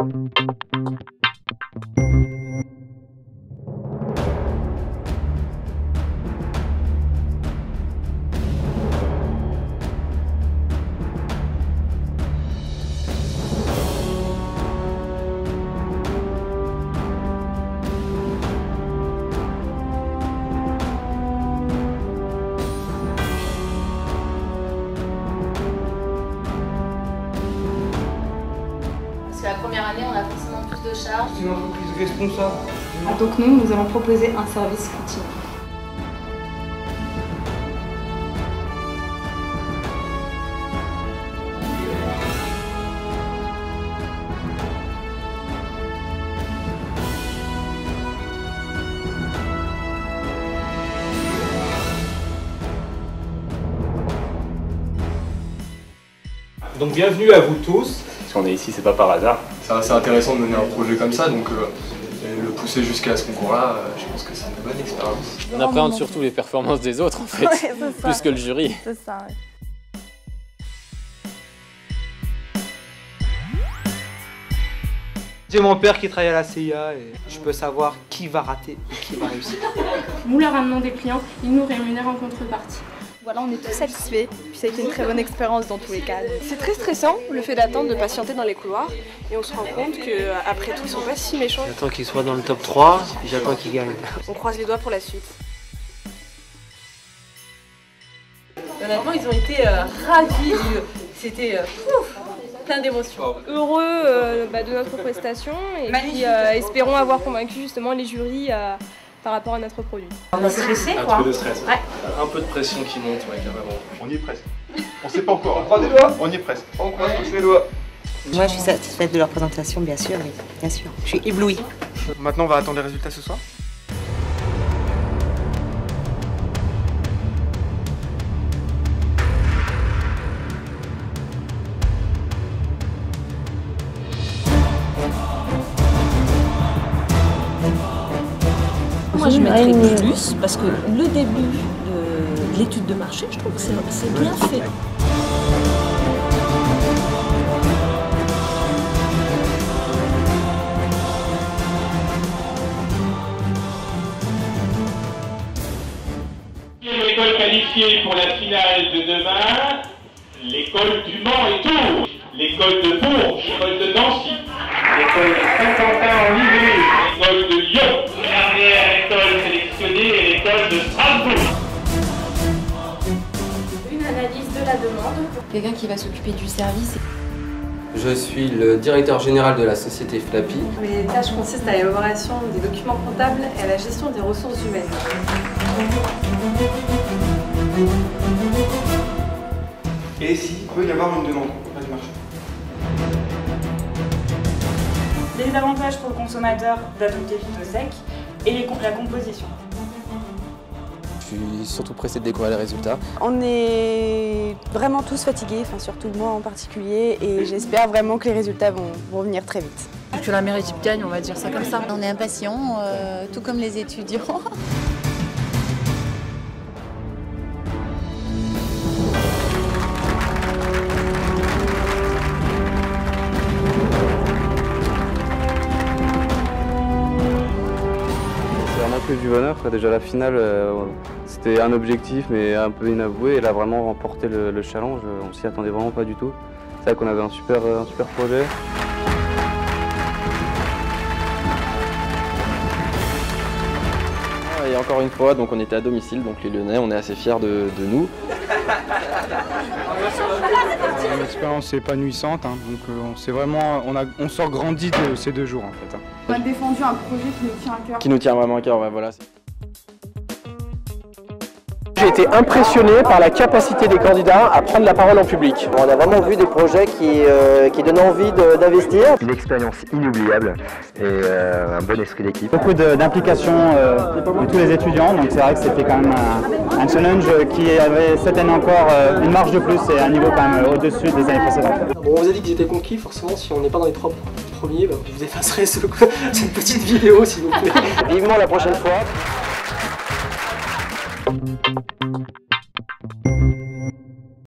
Parce que la première année, on a forcément plus de charges. C'est une entreprise responsable. Donc nous allons proposer un service continu. Donc bienvenue à vous tous. Si on est ici, c'est pas par hasard. C'est assez intéressant de mener un projet comme ça, donc le pousser jusqu'à ce concours-là, je pense que c'est une bonne expérience. On appréhende surtout les performances des autres en fait, ouais, plus que le jury. C'est ça, ouais. J'ai mon père qui travaille à la CIA et je peux savoir qui va rater et qui va réussir. Nous leur amenons des clients, ils nous rémunèrent en contrepartie. Voilà, on est tous satisfaits, puis ça a été une très bonne expérience dans tous les cas. C'est très stressant le fait d'attendre, de patienter dans les couloirs et on se rend compte qu'après tout ils sont pas si méchants. J'attends qu'il soit dans le top 3 et j'attends qu'il gagne. On croise les doigts pour la suite. Honnêtement ils ont été ravis, c'était plein d'émotions. Heureux de notre prestation et puis, espérons avoir convaincu justement les jurys par rapport à notre produit. On est stressé Un quoi. peu de stress, Ouais. un peu de pression qui monte, ouais, carrément. On y est presque. On sait pas encore. On croise les doigts. On y est presque. On croise tous les doigts. Moi, je suis satisfaite de leur présentation, bien sûr, oui, bien sûr. Je suis éblouie. Maintenant, on va attendre les résultats ce soir. Moi je mettrais plus parce que le début de l'étude de marché, je trouve que c'est bien fait. L'école qualifiée pour la finale de demain, l'école du Mans et Tours, l'école de Bourges, l'école de Nancy, l'école de Saint-Quentin en Yvelines, l'école de Lyon, dernière école sélectionnée est l'école de Strasbourg. Une analyse de la demande. Quelqu'un qui va s'occuper du service. Je suis le directeur général de la société Flappy. Mes tâches consistent à l'élaboration des documents comptables et à la gestion des ressources humaines. Et s'il peut y avoir une demande auprès du marché. Les avantages pour le consommateur d'adopter Phytosec et la composition. Je suis surtout pressé de découvrir les résultats. On est vraiment tous fatigués, enfin surtout moi en particulier, et j'espère vraiment que les résultats vont venir très vite. Que la meilleure équipe gagne, on va dire ça comme ça. On est impatients, tout comme les étudiants. C'est vraiment que du bonheur, quoi. Déjà la finale, c'était un objectif mais un peu inavoué, et là vraiment remporter le challenge, on s'y attendait vraiment pas du tout. C'est vrai qu'on avait un super projet. Et encore une fois, donc on était à domicile, donc les Lyonnais, on est assez fiers de nous. Une expérience épanouissante, hein, donc on sort grandi de ces 2 jours en fait. Hein. On a défendu un projet qui nous tient à cœur. Qui nous tient vraiment à cœur, ouais, voilà. J'ai été impressionné par la capacité des candidats à prendre la parole en public. On a vraiment vu des projets qui donnent envie d'investir. Une expérience inoubliable et un bon esprit d'équipe. Beaucoup d'implication de tous les étudiants, donc c'est vrai que c'était quand même un challenge qui avait cette année encore une marge de plus et un niveau quand même au-dessus des années précédentes. Bon, on vous a dit qu'ils étaient conquis, forcément si on n'est pas dans les 3 premiers, vous effacerez cette petite vidéo s'il vous plaît. Vivement la prochaine fois.